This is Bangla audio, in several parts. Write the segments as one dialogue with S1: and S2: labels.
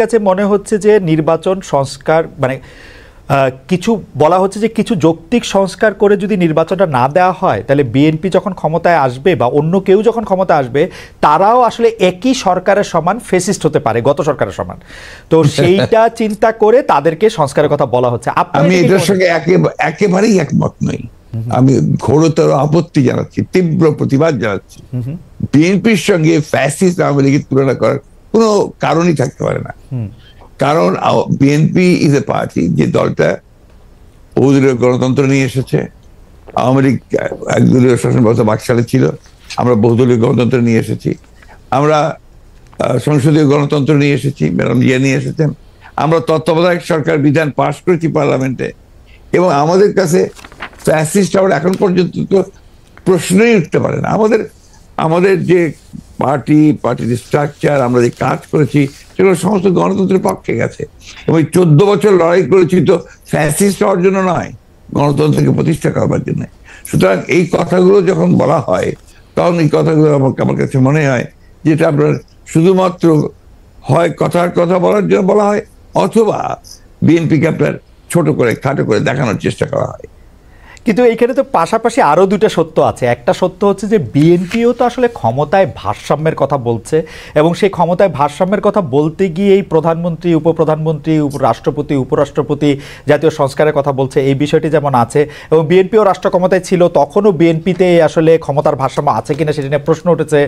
S1: কাছে মনে হচ্ছে যে নির্বাচন সংস্কার মানে কিছু বলা হচ্ছে যে কিছু যৌক্তিক সংস্কার করে যদি নির্বাচনটা না দেওয়া হয় তাহলে বিএনপি যখন ক্ষমতায় আসবে বা অন্য কেউ যখন ক্ষমতা আসবে তারাও আসলে একই সরকারের সমান ফেসিস্ট হতে পারে, গত সরকারের সমান। তো সেইটা চিন্তা করে তাদেরকে সংস্কারের কথা বলা হচ্ছে।
S2: আমি এটার সঙ্গে একেবারেই একমত নই। আমি ঘোরতর আপত্তি জানাচ্ছি, তীব্র প্রতিবাদ জানাচ্ছি। বিএনপির সঙ্গে ফ্যাসিস্ট আওয়ামী লীগের তুলনা করার কোনো কারণই থাকতে পারে না। কারণ বিএনপি ইজ এ পার্টি, যে দলটা বহুদলীয় গণতন্ত্র নিয়ে এসেছে। আওয়ামী লীগ একদলীয় শাসন ব্যবস্থা বাকশালে ছিল, আমরা বহুদলীয় গণতন্ত্র নিয়ে এসেছি। আমরা সংসদীয় গণতন্ত্র নিয়ে এসেছি, ম্যাডাম জিয়া নিয়ে এসেছেন। আমরা তত্ত্বাবধায়ক সরকার বিধান পাশ করেছি পার্লামেন্টে, এবং আমাদের কাছে ফ্যাসিস্ট আবার এখন পর্যন্ত তো প্রশ্নই উঠতে পারে না। আমাদের যে পার্টির স্ট্রাকচার, আমরা যে কাজ করেছি, সেগুলো সমস্ত গণতন্ত্রের পক্ষে গেছে। এবং 14 বছর লড়াই করেছি তো ফ্যাসিস্ট হওয়ার জন্য নয়, গণতন্ত্রকে প্রতিষ্ঠা করবার জন্য। সুতরাং এই কথাগুলো যখন বলা হয়, তখন এই কথাগুলো আমার কাছে মনে হয় যেটা আপনার শুধুমাত্র হয় কথার কথা বলার জন্য বলা হয়, অথবা বিএনপিকে আপনার ছোট করে খাটো করে দেখানোর চেষ্টা করা হয়।
S1: কিন্তু এইখানে তো পাশাপাশি আরো দুইটা সত্য আছে। একটা সত্য হচ্ছে যে বিএনপিও তো আসলে ক্ষমতায় ভারসাম্যের কথা বলছে, এবং সেই ক্ষমতায় ভারসাম্যের কথা বলতে গিয়ে এই প্রধানমন্ত্রী, উপপ্রধানমন্ত্রী, রাষ্ট্রপতি, উপরাষ্ট্রপতি জাতীয় সংস্কারের কথা বলছে, এই বিষয়টি যেমন আছে। এবং বিএনপিও রাষ্ট্র ক্ষমতায় ছিল, তখনও বিএনপিতে আসলে ক্ষমতার ভারসাম্য আছে কিনা সেটা নিয়ে প্রশ্ন উঠেছে।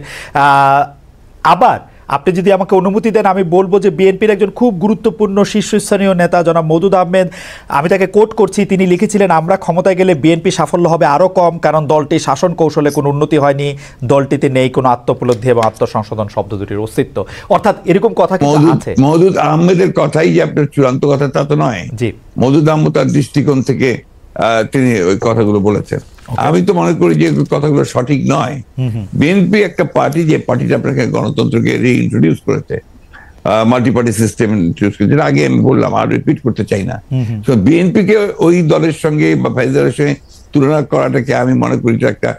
S1: আবার আপনি যদি আমাকে অনুমতি দেন, আমি বলবো যে বিএনপির একজন খুব গুরুত্বপূর্ণ শীর্ষস্থানীয় নেতা জনাব মওদুদ আহমেদ, আমি তাকে কোট করছি, তিনি লিখেছিলেন, আমরা ক্ষমতায় গেলে বিএনপি সাফল্য হবে আরও কম, কারণ দলটি শাসন কৌশলে কোনো উন্নতি হয়নি, দলটিতে নেই কোনো আত্মোপলব্ধি এবং আত্মসংশোধন শব্দ দুটির অস্তিত্ব। অর্থাৎ এরকম কথা কিন্তু আছে।
S2: মওদুদ আহমেদের কথাই যে আপনার চূড়ান্ত কথা তা তো নয়।
S1: জি,
S2: মওদুদ আহমেদ তার দৃষ্টিকোণ থেকে তিনি ওই কথাগুলো বলেছেন। আমি তো মনে করি যে কথাগুলো সঠিক নয়। বিএনপি একটা পার্টি, যে পার্টিটা আপনাকে গণতন্ত্রকে রিইন্ট্রোডিউস করেছে, মাল্টি পার্টি সিস্টেম ইন্ট্রোডিউস করেছে, আগে আমি বললাম, আর রিপিট করতে চাই না। তো বিএনপিকে ওই দলের সঙ্গে বা ফাইজারের সঙ্গে তুলনা করাটাকে আমি মনে করি এটা একটা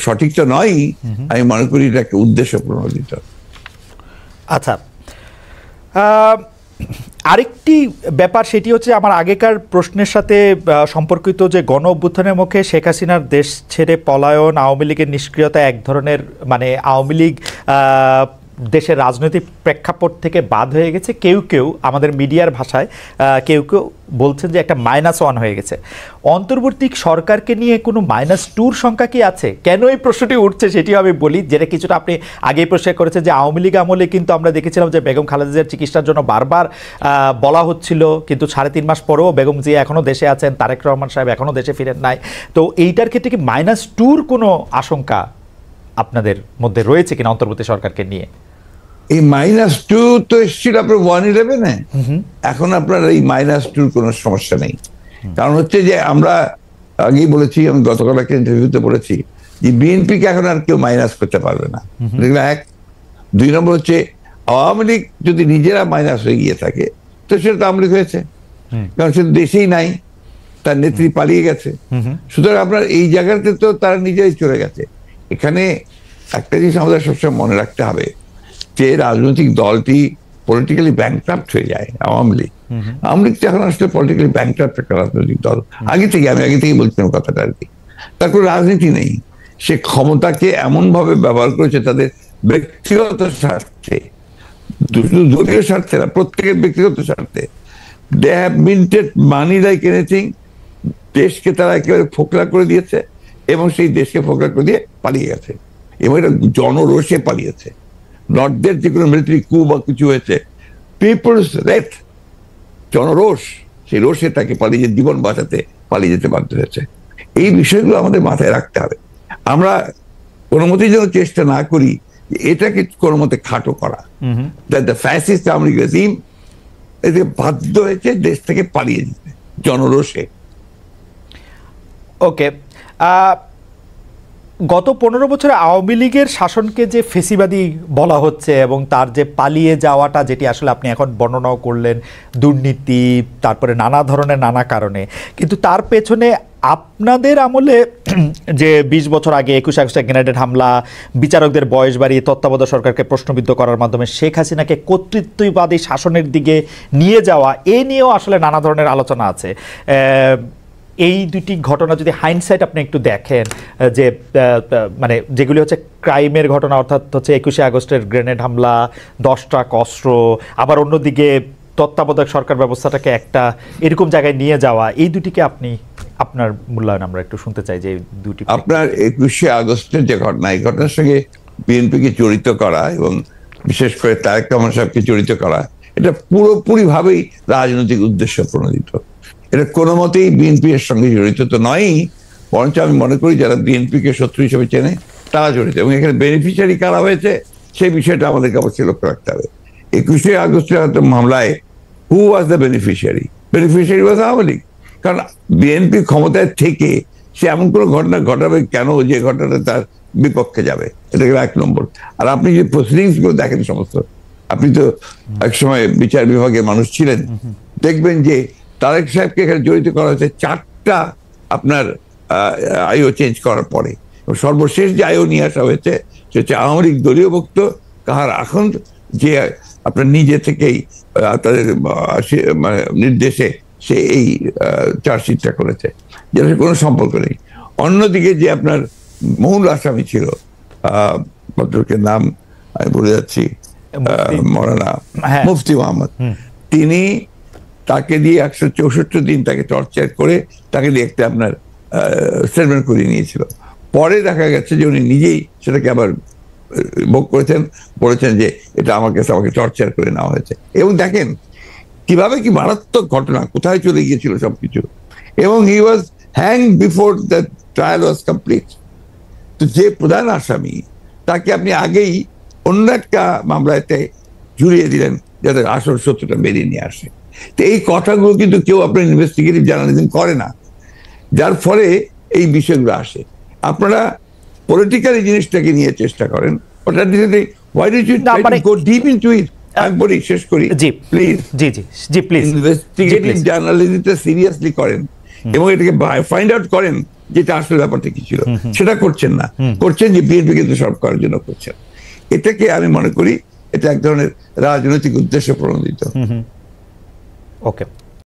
S2: সঠিক তো নয়। আমি মনে করি এটা একটা উদ্দেশ্য প্রণোদিত।
S1: আচ্ছা, আরেকটি ব্যাপার, সেটি হচ্ছে আমার আগেকার প্রশ্নের সাথে সম্পর্কিত, যে গণ অভ্যুত্থানের মুখে শেখ হাসিনার দেশ ছেড়ে পলায়ন, আওয়ামী লীগের নিষ্ক্রিয়তা এক ধরনের, মানে আওয়ামী লীগ দেশের রাজনৈতিক প্রেক্ষাপট থেকে বাদ হয়ে গেছে। কেউ কেউ আমাদের মিডিয়ার ভাষায় কেউ কেউ বলছেন যে একটা -1 হয়ে গেছে। অন্তর্বর্তী সরকারকে নিয়ে কোনো -2 সংখ্যা কি আছে? কেন এই প্রশ্নটি উঠছে সেটিও আমি বলি, যেটা কিছুটা আপনি আগেই প্রশ্ন করেছেন, যে আওয়ামী লীগ আমলে কিন্তু আমরা দেখেছিলাম যে বেগম খালেদা জিয়ার চিকিৎসার জন্য বারবার বলা হচ্ছিল, কিন্তু 3.5 মাস পরেও বেগম জিয়া এখনও দেশে আছেন, তারেক রহমান সাহেব এখনও দেশে ফিরেন নাই। তো এইটার ক্ষেত্রে কি -2 কোনো আশঙ্কা আপনাদের মধ্যে রয়েছে কিনা অন্তর্বর্তী সরকারকে নিয়ে?
S2: এই -2 তো এসেছিল আপনার 1/11-এ। এখন আপনার এই -2 কোনো সমস্যা নেই। কারণ হচ্ছে যে আমরা আগেই বলেছি, আমি গতকাল একটা ইন্টারভিউতে বলেছি যে বিএনপিকে এখন আর কেউ মাইনাস করতে পারবে না। এক, 2 নম্বর হচ্ছে আওয়ামী লীগ যদি নিজেরা মাইনাস হয়ে গিয়ে থাকে তো সেটা তো আওয়ামী লীগ হয়েছে, কারণ সে দেশেই নাই, তার নেত্রী পালিয়ে গেছে। সুতরাং আপনার এই জায়গাতে তো তারা নিজেরাই চলে গেছে। এখানে একটা জিনিস আমাদের সবসময় মনে রাখতে হবে, যে রাজনৈতিক দলটি পলিটিক্যালি ব্যাংক্রাফট হয়ে যায়। আওয়ামী লীগ তো এখন আসলে পলিটিক্যালি ব্যাংক্রাফট একটা রাজনৈতিক দল। আমি আগে থেকেই বলছিলাম কথাটা আর কি। তার কোনো রাজনীতি নেই, সে ক্ষমতাকে এমন ভাবে ব্যবহার করেছে তাদের ব্যক্তিগত স্বার্থে, দলীয় স্বার্থে না, প্রত্যেকের ব্যক্তিগত স্বার্থে। They have minted money like anything. দেশকে তারা একেবারে ফোকলা করে দিয়েছে, এবং সেই দেশকে ফোকলা করে দিয়ে পালিয়ে গেছে, এবং এটা জনরোষে পালিয়েছে। নর্থদের যে কোনো মিলিটারি কু বা কিছু হয়েছে, পিপলস রেট, জনরোষ, সেই রোষে তাকে পালিয়ে জীবন বাঁচাতে পালিয়ে যেতে বাধ্য হয়েছে। এই বিষয়গুলো আমাদের মাথায় রাখতে হবে। আমরা কোনো মতেই যেন চেষ্টা না করি এটাকে কোনো মতে খাটো করা। The fascist Awami League regime এতে বাধ্য হয়েছে দেশ থেকে পালিয়ে যেতে জনরোষে।
S1: ওকে, গত 15 বছরে আওয়ামী লীগের শাসনকে যে ফেসিবাদী বলা হচ্ছে, এবং তার যে পালিয়ে যাওয়াটা, যেটি আসলে আপনি এখন বর্ণনাও করলেন, দুর্নীতি, তারপরে নানা ধরনের নানা কারণে, কিন্তু তার পেছনে আপনাদের আমলে যে 20 বছর আগে 21 আগস্টে গ্রেনেড হামলা, বিচারকদের বয়স বাড়িয়ে তত্ত্বাবধায়ক সরকারকে প্রশ্নবিদ্ধ করার মাধ্যমে শেখ হাসিনাকে কর্তৃত্ববাদী শাসনের দিকে নিয়ে যাওয়া, এ নিয়েও আসলে নানা ধরনের আলোচনা আছে। এই দুটি ঘটনা যদি হাইন্ডসাইট আপনি একটু দেখেন, যে মানে যেগুলি হচ্ছে ক্রাইমের ঘটনা, অর্থাৎ হচ্ছে 21 আগস্টের গ্রেনেড হামলা, 10 ট্রাক অস্ত্র, আবার অন্যদিকে তত্ত্বাবধায়ক সরকার ব্যবস্থাটাকে একটা এরকম জায়গায় নিয়ে যাওয়া, এই দুটিকে আপনি আপনার মূল্যায়ন আমরা একটু শুনতে চাই যে দুটি।
S2: আপনার 21 আগস্টের যে ঘটনা, এই ঘটনার সঙ্গে বিএনপিকে জড়িত করা এবং বিশেষ করে তারেক রহমান সাহেবকে জড়িত করা, এটা পুরোপুরি ভাবেই রাজনৈতিক উদ্দেশ্য প্রণোদিত। এটা কোনো মতেই বিএনপি এর সঙ্গে জড়িত তো নয়ই, বরঞ্চ আমি মনে করি যারা বিএনপিকে শত্রু হিসেবে চেনে তারা জড়িত, এবং এখানে বেনিফিশিয়ারি কারা হয়েছে সেই বিষয়টা আমাদেরকে অবশ্যই লক্ষ্য রাখতে হবে। 21 আগস্টের মামলায় who was the beneficiary? Beneficiary was Awami League. কারণ বিএনপি ক্ষমতায় থেকে সে এমন কোনো ঘটনা ঘটাবে কেন যে ঘটনাটা তার বিপক্ষে যাবে? এটা গেল 1 নম্বর। আর আপনি যে প্রসিডিংস গুলো দেখেন সমস্ত, আপনি তো একসময় বিচার বিভাগের মানুষ ছিলেন, দেখবেন যে তারেক সাহেবকে এখানে জড়িত করা হয়েছে 4টা আপনার আইও চেঞ্জ করার পরে। সর্বশেষ যে আইও নিয়ে আসা হয়েছে সে হচ্ছে আওয়ামী লীগ দলীয় ভুক্ত কাহার এখন যে আপনার নিজে থেকেই তাদের নির্দেশে সে এই চার্জশিটটা করেছে, যেটা কোনো সম্পর্ক নেই। অন্যদিকে যে আপনার মূল আসামি ছিল, ভদ্রলোকের নাম আমি ভুলে যাচ্ছি, মৌলানা মুফতি মোহাম্মদ, তিনি তাকে দিয়ে 164 দিন তাকে টর্চার করে তাকে দিয়ে একটা আপনার স্টেটমেন্ট করিয়ে নিয়েছিল। পরে দেখা গেছে যে উনি নিজেই সেটাকে আবার ভোগ করেছেন, বলেছেন যে এটা আমাকে টর্চার করে নেওয়া হয়েছে। এবং দেখেন কিভাবে কি মারাত্মক ঘটনা, কোথায় চলে গিয়েছিল সবকিছু। এবং he was hang before the trial was complete. তো যে প্রধান আসামি তাকে আপনি আগেই অন্য একটা মামলাতে ঝুলিয়ে দিলেন যাতে আসল সত্যটা বেরিয়ে নিয়ে আসে। তো এই কথাগুলো কিন্তু কেউ আপনার ইনভেস্টিগেটিভ জার্নালিজম করে না, যার ফলে এই বিষয়গুলো আসে। আপনারা পলিটিক্যাল জিনিসটাকে নিয়ে চেষ্টা করেন, আমি বলি শেষ করি প্লিজ, ইনভেস্টিগেটিভ জার্নালিজমটা সিরিয়াসলি করেন এবং এটাকে ফাইন্ড আউট করেন যেটা আসলে ব্যাপারটা কি ছিল। সেটা করছেন না, করছেন যে বিএনপি কিন্তু সব করার জন্য করছেন। এটাকে আমি মনে করি এটা এক ধরনের রাজনৈতিক উদ্দেশ্য প্রণোদিত।
S1: ওকে।